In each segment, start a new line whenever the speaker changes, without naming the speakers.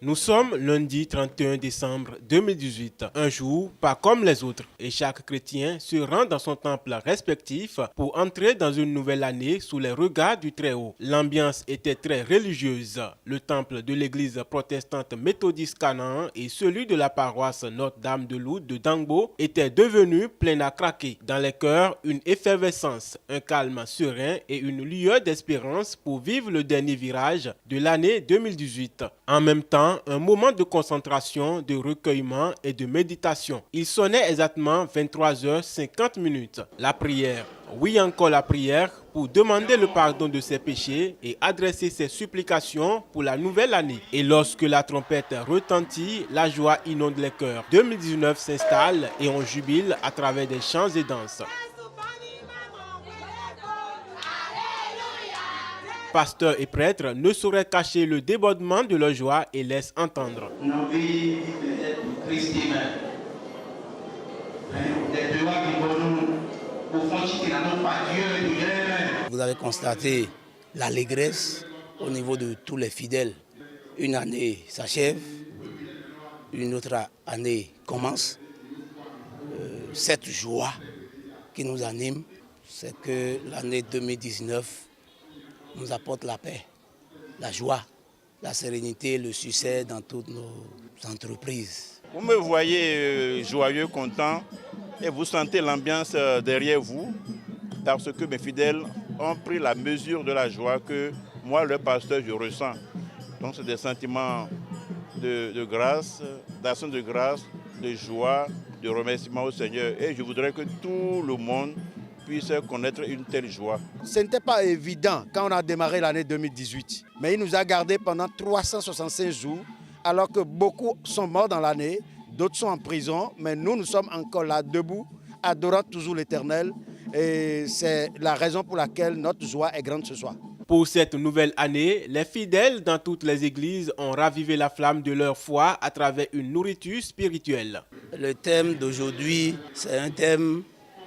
Nous sommes lundi 31 décembre 2018, un jour pas comme les autres, et chaque chrétien se rend dans son temple respectif pour entrer dans une nouvelle année sous les regards du Très-Haut. L'ambiance était très religieuse. Le temple de l'église protestante méthodiste Canaan et celui de la paroisse Notre-Dame de Lourdes de Dangbo étaient devenus pleins à craquer. Dans les cœurs, une effervescence, un calme serein et une lueur d'espérance pour vivre le dernier virage de l'année 2018. En même temps, un moment de concentration, de recueillement et de méditation. Il sonnait exactement 23h50. La prière. Oui, encore la prière pour demander le pardon de ses péchés et adresser ses supplications pour la nouvelle année. Et lorsque la trompette retentit, la joie inonde les cœurs. 2019 s'installe et on jubile à travers des chants et danses. Pasteurs et prêtres ne sauraient cacher le débordement de leur joie et laissent entendre.
Nos vies peut-être tristes,
Vous avez constaté l'allégresse au niveau de tous les fidèles. Une année s'achève, une autre année commence. Cette joie qui nous anime, c'est que l'année 2019 nous apporte la paix, la joie, la sérénité, le succès dans toutes nos entreprises.
Vous me voyez joyeux, content, et vous sentez l'ambiance derrière vous, parce que mes fidèles ont pris la mesure de la joie que moi, le pasteur, je ressens. Donc c'est des sentiments de grâce, d'action de grâce, de joie, de remerciement au Seigneur. Et je voudrais que tout le monde puisse connaître une telle joie.
Ce n'était pas évident quand on a démarré l'année 2018, mais il nous a gardés pendant 365 jours, alors que beaucoup sont morts dans l'année, d'autres sont en prison, mais nous sommes encore là, debout, adorant toujours l'Éternel, et c'est la raison pour laquelle notre joie est grande ce soir.
Pour cette nouvelle année, les fidèles dans toutes les églises ont ravivé la flamme de leur foi à travers une nourriture spirituelle.
Le thème d'aujourd'hui, c'est un thème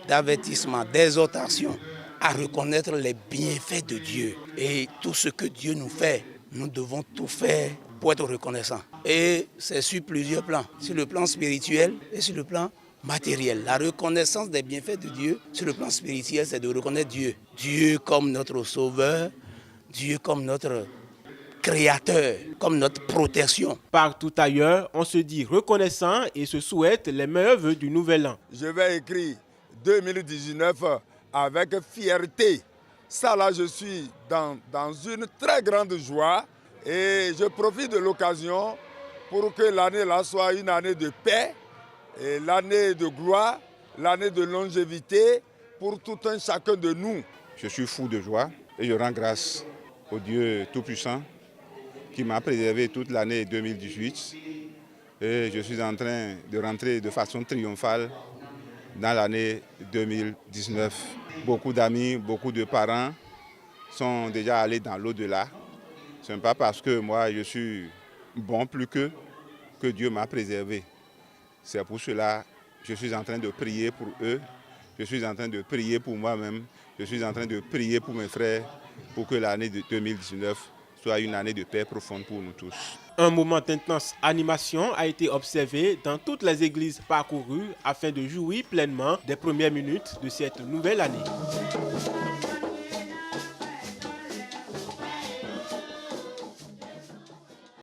d'avertissement, d'exhortation à reconnaître les bienfaits de Dieu. Et tout ce que Dieu nous fait, nous devons tout faire pour être reconnaissants. Et c'est sur plusieurs plans, sur le plan spirituel et sur le plan matériel. La reconnaissance des bienfaits de Dieu sur le plan spirituel, c'est de reconnaître Dieu. Dieu comme notre sauveur, Dieu comme notre créateur, comme notre protection.
Partout ailleurs, on se dit reconnaissant et se souhaite les meilleurs vœux du nouvel an.
Je vais écrire 2019 avec fierté. Ça là, je suis dans une très grande joie et je profite de l'occasion pour que l'année là soit une année de paix, et l'année de gloire, l'année de longévité pour tout un chacun de nous.
Je suis fou de joie et je rends grâce au Dieu Tout-Puissant qui m'a préservé toute l'année 2018 et je suis en train de rentrer de façon triomphale dans l'année 2019. Beaucoup d'amis, beaucoup de parents sont déjà allés dans l'au-delà. Ce n'est pas parce que moi je suis bon plus que Dieu m'a préservé. C'est pour cela que je suis en train de prier pour eux, je suis en train de prier pour moi-même, je suis en train de prier pour mes frères, pour que l'année de 2019 soit une année de paix profonde pour nous tous.
Un moment d'intense animation a été observé dans toutes les églises parcourues afin de jouir pleinement des premières minutes de cette nouvelle année.